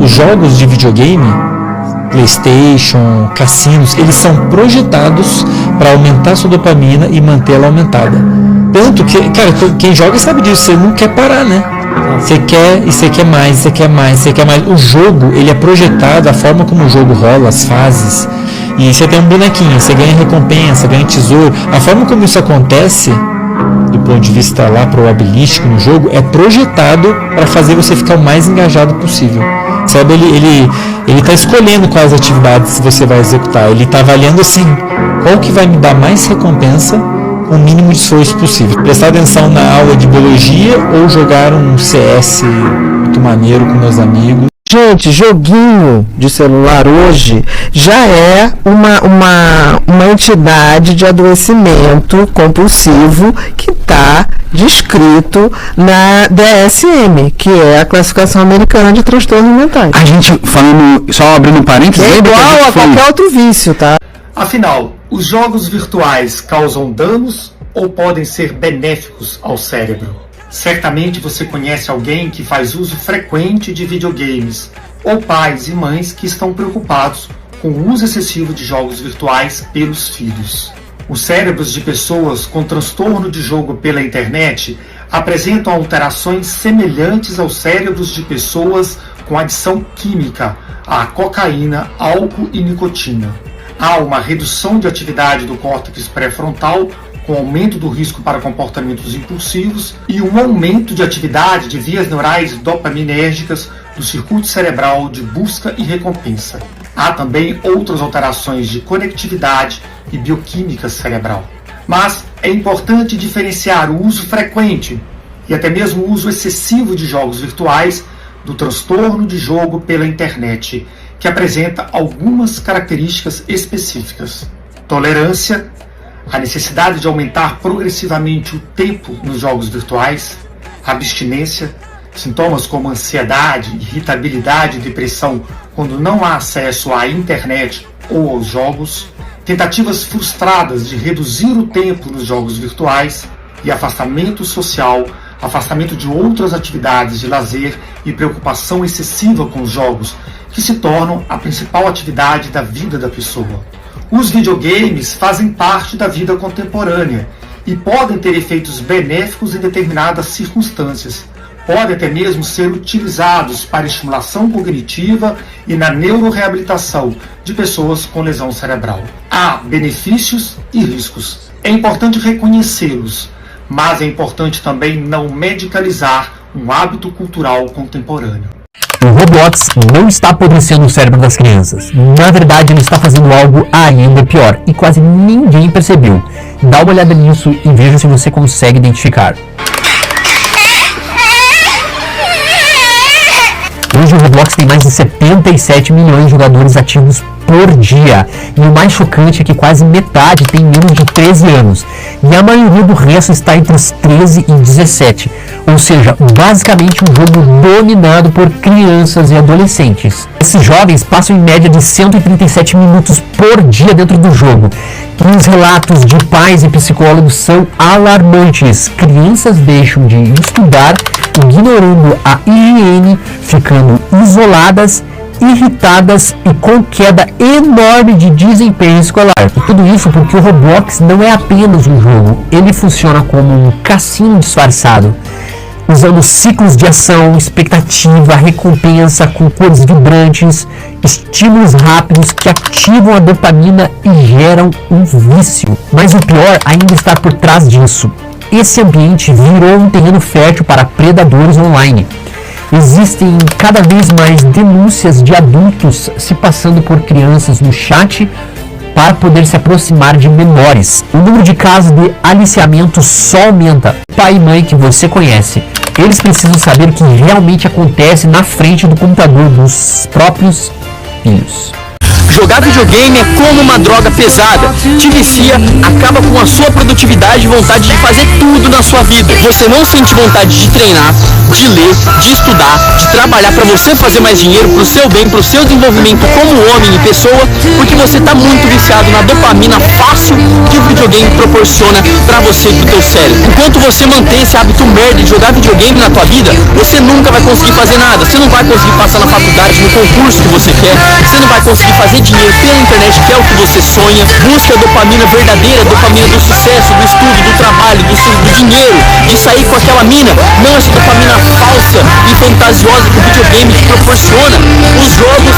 os jogos de videogame, PlayStation, cassinos, eles são projetados para aumentar sua dopamina e mantê-la aumentada. Tanto que, cara, quem joga sabe disso, você não quer parar, né? Você quer e você quer mais, você quer mais, você quer mais. O jogo, ele é projetado, a forma como o jogo rola, as fases, e você tem um bonequinho, você ganha recompensa, ganha tesouro. A forma como isso acontece, do ponto de vista lá probabilístico no jogo, é projetado para fazer você ficar o mais engajado possível. Sabe, ele está escolhendo quais atividades você vai executar. Ele está avaliando assim, qual que vai me dar mais recompensa com o mínimo de esforço possível. Prestar atenção na aula de biologia ou jogar um CS muito maneiro com meus amigos. Gente, joguinho de celular hoje já é uma entidade de adoecimento compulsivo que está descrito na DSM, que é a classificação americana de transtornos mentais. A gente falando, só abrindo um parênteses, é igual a qualquer outro vício, tá? Afinal, os jogos virtuais causam danos ou podem ser benéficos ao cérebro? Certamente você conhece alguém que faz uso frequente de videogames, ou pais e mães que estão preocupados com o uso excessivo de jogos virtuais pelos filhos. Os cérebros de pessoas com transtorno de jogo pela internet apresentam alterações semelhantes aos cérebros de pessoas com adição química à cocaína, álcool e nicotina. Há uma redução de atividade do córtex pré-frontal, com aumento do risco para comportamentos impulsivos, e um aumento de atividade de vias neurais dopaminérgicas do circuito cerebral de busca e recompensa. Há também outras alterações de conectividade e bioquímica cerebral. Mas é importante diferenciar o uso frequente e até mesmo o uso excessivo de jogos virtuais do transtorno de jogo pela internet, que apresenta algumas características específicas. Tolerância, a necessidade de aumentar progressivamente o tempo nos jogos virtuais, abstinência, sintomas como ansiedade, irritabilidade e depressão quando não há acesso à internet ou aos jogos, tentativas frustradas de reduzir o tempo nos jogos virtuais e afastamento social, afastamento de outras atividades de lazer e preocupação excessiva com os jogos, que se tornam a principal atividade da vida da pessoa. Os videogames fazem parte da vida contemporânea e podem ter efeitos benéficos em determinadas circunstâncias. Podem até mesmo ser utilizados para estimulação cognitiva e na neuroreabilitação de pessoas com lesão cerebral. Há benefícios e riscos. É importante reconhecê-los, mas é importante também não medicalizar um hábito cultural contemporâneo. O Roblox não está apodrecendo o cérebro das crianças. Na verdade, ele está fazendo algo ainda pior e quase ninguém percebeu. Dá uma olhada nisso e veja se você consegue identificar. Hoje o Roblox tem mais de 77 milhões de jogadores ativos por dia. E o mais chocante é que quase metade tem menos de 13 anos. E a maioria do resto está entre os 13 e 17. Ou seja, basicamente um jogo dominado por crianças e adolescentes. Esses jovens passam em média de 137 minutos por dia dentro do jogo. E os relatos de pais e psicólogos são alarmantes. Crianças deixam de estudar, ignorando a higiene, ficando isoladas, irritadas e com queda enorme de desempenho escolar. E tudo isso porque o Roblox não é apenas um jogo, ele funciona como um cassino disfarçado, usando ciclos de ação, expectativa, recompensa com cores vibrantes, estímulos rápidos que ativam a dopamina e geram um vício. Mas o pior ainda está por trás disso. Esse ambiente virou um terreno fértil para predadores online. Existem cada vez mais denúncias de adultos se passando por crianças no chat para poder se aproximar de menores. O número de casos de aliciamento só aumenta. Pai e mãe que você conhece, eles precisam saber o que realmente acontece na frente do computador dos próprios filhos. Jogar videogame é como uma droga pesada. Te vicia, acaba com a sua produtividade e vontade de fazer tudo na sua vida. Você não sente vontade de treinar, de ler, de estudar, de trabalhar para você fazer mais dinheiro, pro seu bem, pro seu desenvolvimento como homem e pessoa, porque você tá muito viciado na dopamina fácil que o videogame proporciona para você e pro teu cérebro. Enquanto você manter esse hábito merda de jogar videogame na tua vida, você nunca vai conseguir fazer nada. Você não vai conseguir passar na faculdade, no concurso que você quer, você não vai conseguir fazer dinheiro pela internet, que é o que você sonha. Busque a dopamina verdadeira, a dopamina do sucesso, do estudo, do trabalho, do dinheiro, de sair com aquela mina, não essa dopamina falsa e fantasiosa que o videogame te proporciona. Os jogos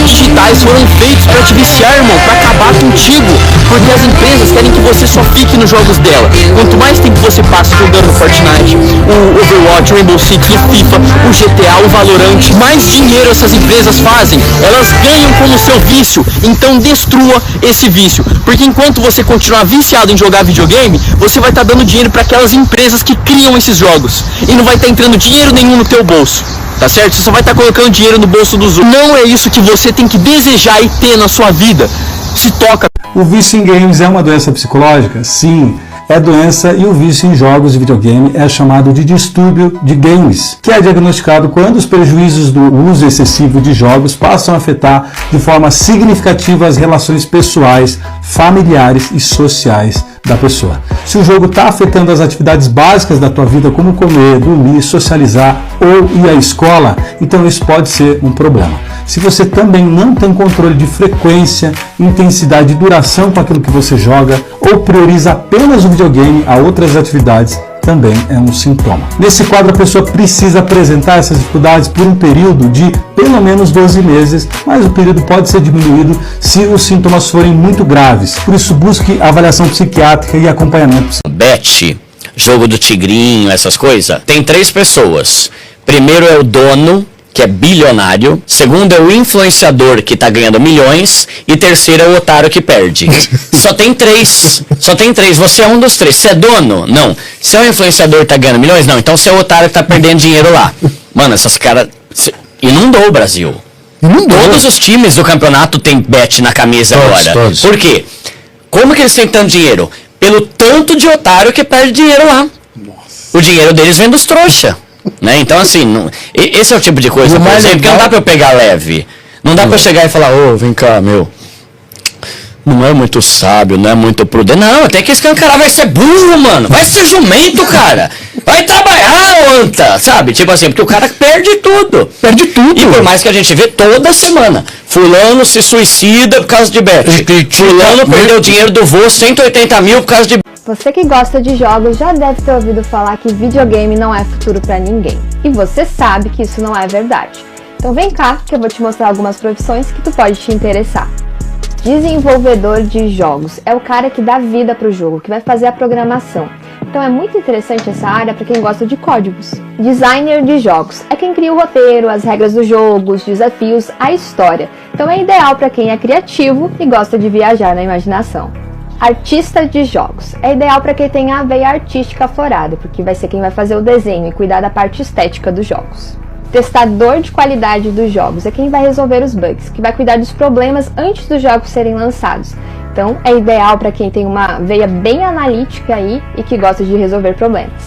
digitais foram feitos para te viciar, irmão, para acabar contigo, porque as empresas querem que você só fique nos jogos dela. Quanto mais tempo você passa jogando Fortnite, o Overwatch, o Rainbow Six, o FIFA, o GTA, o Valorant, mais dinheiro essas empresas fazem, elas ganham com o seu vício. Então destrua esse vício, porque enquanto você continuar viciado em jogar videogame, você vai estar dando dinheiro para aquelas empresas que criam esses jogos, e não vai estar entrando dinheiro nenhum no teu bolso, tá certo? Você só vai estar colocando dinheiro no bolso dos outros. Não é isso que você tem que desejar e ter na sua vida. Se toca. O vício em games é uma doença psicológica? Sim, é doença, e o vício em jogos de videogame é chamado de distúrbio de games, que é diagnosticado quando os prejuízos do uso excessivo de jogos passam a afetar de forma significativa as relações pessoais, familiares e sociais da pessoa. Se o jogo está afetando as atividades básicas da tua vida, como comer, dormir, socializar ou ir à escola, então isso pode ser um problema. Se você também não tem controle de frequência, intensidade e duração com aquilo que você joga, ou prioriza apenas o videogame a outras atividades, também é um sintoma. Nesse quadro, a pessoa precisa apresentar essas dificuldades por um período de pelo menos 12 meses, mas o período pode ser diminuído se os sintomas forem muito graves. Por isso, busque avaliação psiquiátrica e acompanhamento. Bet, jogo do tigrinho, essas coisas, tem 3 pessoas. Primeiro é o dono, que é bilionário. Segundo é o influenciador, que tá ganhando milhões. E terceiro é o otário que perde. Só tem 3. Só tem 3. Você é um dos 3. Você é dono? Não. Se é o influenciador que tá ganhando milhões? Não. Então você é o otário que tá perdendo dinheiro lá. Mano, essas caras... Inundou o Brasil. Todos os times do campeonato tem bet na camisa agora. Todos. Por quê? Como que eles têm tanto dinheiro? Pelo tanto de otário que perde dinheiro lá. O dinheiro deles vem dos trouxa. Né? Então, assim, esse é o tipo de coisa, por exemplo, que não dá pra eu pegar leve. Não dá pra eu chegar e falar, ô, vem cá, meu, não é muito sábio, não é muito prudente. Não, tem que escancarar, vai ser burro, mano. Vai ser jumento, cara. Vai trabalhar, anta, sabe? Tipo assim, porque o cara perde tudo. Perde tudo. E por mais que a gente vê toda semana, fulano se suicida por causa de bet. Fulano perdeu dinheiro do vô, 180 mil por causa de... Você que gosta de jogos já deve ter ouvido falar que videogame não é futuro pra ninguém. E você sabe que isso não é verdade. Então vem cá que eu vou te mostrar algumas profissões que tu pode te interessar. Desenvolvedor de jogos é o cara que dá vida pro jogo, que vai fazer a programação. Então é muito interessante essa área para quem gosta de códigos. Designer de jogos é quem cria o roteiro, as regras do jogo, os desafios, a história. Então é ideal para quem é criativo e gosta de viajar na imaginação. Artista de jogos é ideal para quem tem a veia artística aflorada, porque vai ser quem vai fazer o desenho e cuidar da parte estética dos jogos. Testador de qualidade dos jogos é quem vai resolver os bugs, que vai cuidar dos problemas antes dos jogos serem lançados. Então é ideal para quem tem uma veia bem analítica aí e que gosta de resolver problemas.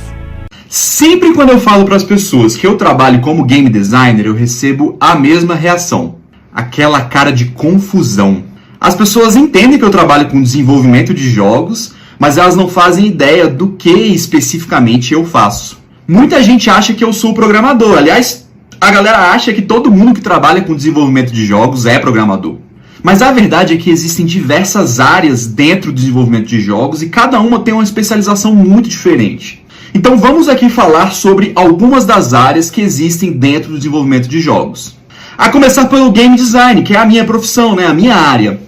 Sempre quando eu falo para as pessoas que eu trabalho como game designer, eu recebo a mesma reação. Aquela cara de confusão. As pessoas entendem que eu trabalho com desenvolvimento de jogos, mas elas não fazem ideia do que especificamente eu faço. Muita gente acha que eu sou programador. Aliás, a galera acha que todo mundo que trabalha com desenvolvimento de jogos é programador. Mas a verdade é que existem diversas áreas dentro do desenvolvimento de jogos e cada uma tem uma especialização muito diferente. Então vamos aqui falar sobre algumas das áreas que existem dentro do desenvolvimento de jogos. A começar pelo game design, que é a minha profissão, né? A minha área.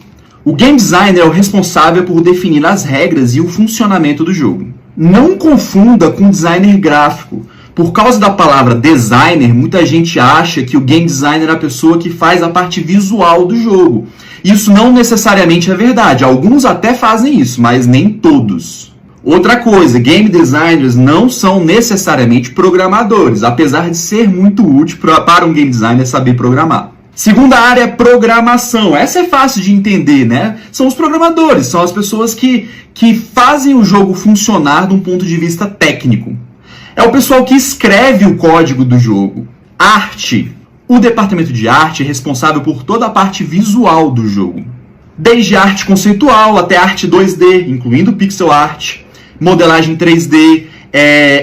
O game designer é o responsável por definir as regras e o funcionamento do jogo. Não confunda com designer gráfico. Por causa da palavra designer, muita gente acha que o game designer é a pessoa que faz a parte visual do jogo. Isso não necessariamente é verdade. Alguns até fazem isso, mas nem todos. Outra coisa, game designers não são necessariamente programadores, apesar de ser muito útil para um game designer saber programar. Segunda área é programação. Essa é fácil de entender, né? São os programadores, são as pessoas que fazem o jogo funcionar de um ponto de vista técnico. é o pessoal que escreve o código do jogo. Arte. O departamento de arte é responsável por toda a parte visual do jogo. Desde arte conceitual até arte 2D, incluindo pixel art, modelagem 3D,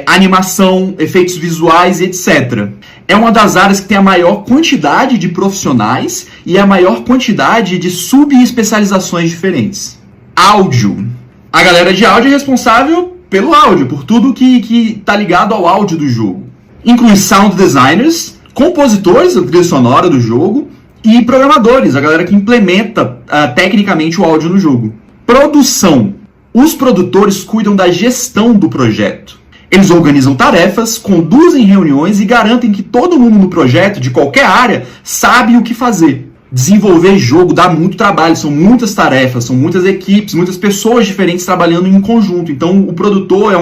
animação, efeitos visuais, etc. É uma das áreas que tem a maior quantidade de profissionais e a maior quantidade de subespecializações diferentes. Áudio. A galera de áudio é responsável pelo áudio, por tudo que está ligado ao áudio do jogo. Inclui sound designers, compositores da trilha sonora do jogo e programadores, a galera que implementa tecnicamente o áudio no jogo. Produção. Os produtores cuidam da gestão do projeto. Eles organizam tarefas, conduzem reuniões e garantem que todo mundo no projeto, de qualquer área, sabe o que fazer. Desenvolver jogo dá muito trabalho, são muitas tarefas, são muitas equipes, muitas pessoas diferentes trabalhando em conjunto. Então o produtor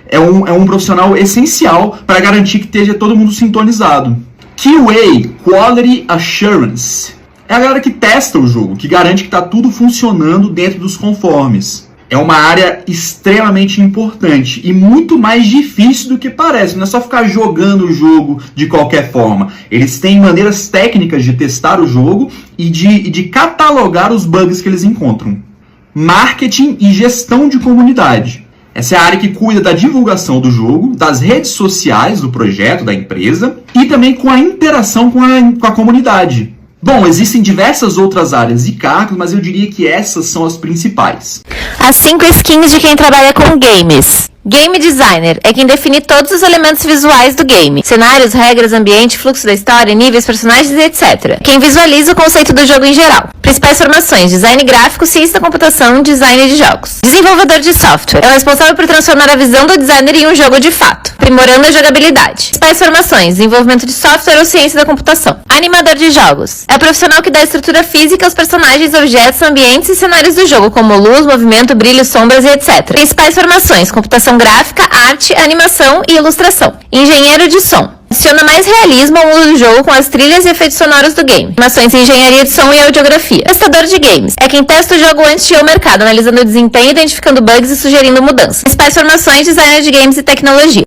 é um profissional essencial para garantir que esteja todo mundo sintonizado. QA, Quality Assurance, é a galera que testa o jogo, que garante que está tudo funcionando dentro dos conformes. É uma área extremamente importante e muito mais difícil do que parece. Não é só ficar jogando o jogo de qualquer forma. Eles têm maneiras técnicas de testar o jogo e de catalogar os bugs que eles encontram. Marketing e gestão de comunidade. Essa é a área que cuida da divulgação do jogo, das redes sociais do projeto, da empresa, e também com a interação com a comunidade. Bom, existem diversas outras áreas e cargos, mas eu diria que essas são as principais. As 5 skins de quem trabalha com games. Game Designer é quem define todos os elementos visuais do game. Cenários, regras, ambiente, fluxo da história, níveis, personagens, etc. Quem visualiza o conceito do jogo em geral. Principais formações: design gráfico, ciência da computação, design de jogos. Desenvolvedor de software é o responsável por transformar a visão do designer em um jogo de fato, aprimorando a jogabilidade. Principais formações: desenvolvimento de software ou ciência da computação. Animador de jogos é o profissional que dá estrutura física aos personagens, objetos, ambientes e cenários do jogo, como luz, movimento, brilho, sombras e etc. Principais formações: computação gráfica, arte, animação e ilustração. Engenheiro de som adiciona mais realismo ao mundo do jogo com as trilhas e efeitos sonoros do game. Formações em engenharia de som e audiografia. Testador de games é quem testa o jogo antes de ir ao mercado, analisando o desempenho, identificando bugs e sugerindo mudanças. Principais formações: designer de games e tecnologia.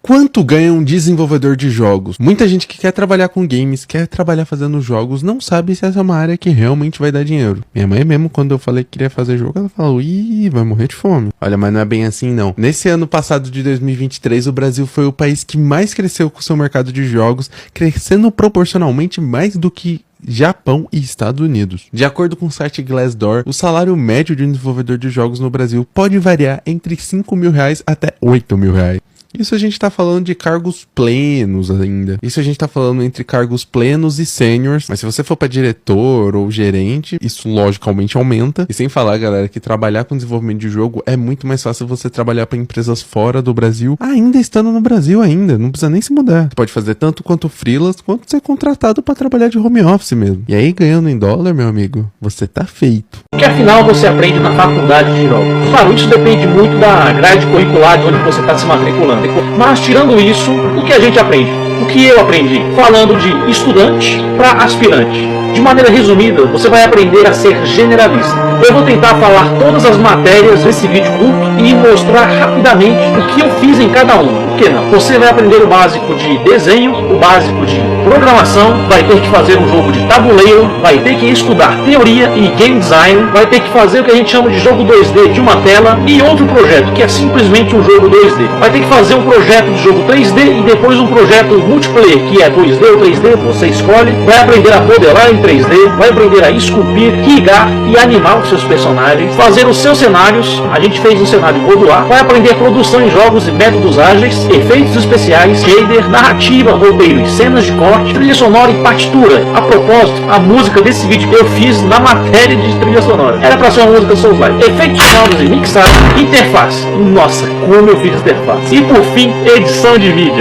Quanto ganha um desenvolvedor de jogos? Muita gente que quer trabalhar com games, quer trabalhar fazendo jogos, não sabe se essa é uma área que realmente vai dar dinheiro. Minha mãe mesmo, quando eu falei que queria fazer jogo, ela falou: ih, vai morrer de fome. Olha, mas não é bem assim não. Nesse ano passado de 2023, o Brasil foi o país que mais cresceu com o seu mercado de jogos, crescendo proporcionalmente mais do que Japão e Estados Unidos. De acordo com o site Glassdoor, o salário médio de um desenvolvedor de jogos no Brasil pode variar entre R$5.000 até R$8.000. Isso a gente tá falando de cargos plenos ainda. Isso a gente tá falando entre cargos plenos e sêniors. Mas se você for pra diretor ou gerente, isso logicamente aumenta. E sem falar, galera, que trabalhar com desenvolvimento de jogo é muito mais fácil você trabalhar pra empresas fora do Brasil, ainda estando no Brasil ainda. Não precisa nem se mudar. Você pode fazer tanto quanto freelance, quanto ser contratado pra trabalhar de home office mesmo. E aí, ganhando em dólar, meu amigo, você tá feito. Que afinal você aprende na faculdade de jogos. Claro, isso depende muito da grade curricular de onde você está se matriculando. Mas tirando isso, o que a gente aprende? O que eu aprendi? Falando de estudante para aspirante. De maneira resumida, você vai aprender a ser generalista. Eu vou tentar falar todas as matérias desse vídeo curto e mostrar rapidamente o que eu fiz em cada uma. Por que não? Você vai aprender o básico de desenho, o básico de programação, vai ter que fazer um jogo de tabuleiro, vai ter que estudar teoria e game design, vai ter que fazer o que a gente chama de jogo 2D de uma tela e outro projeto, que é simplesmente um jogo 2D. Vai ter que fazer um projeto de jogo 3D e depois um projeto multiplayer, que é 2D ou 3D, você escolhe. Vai aprender a modelar em 3D, vai aprender a esculpir, rigar e animar os seus personagens, fazer os seus cenários. A gente fez um cenário modular. Vai aprender produção em jogos e métodos ágeis, efeitos especiais, shader, narrativa, roteiro e cenas de corte, trilha sonora e partitura. A propósito, a música desse vídeo eu fiz na matéria de trilha sonora. Era pra ser uma música Souls-like. Efeitos sonoros e mixagem, interface. Nossa, como eu fiz interface. E por fim, edição de vídeo.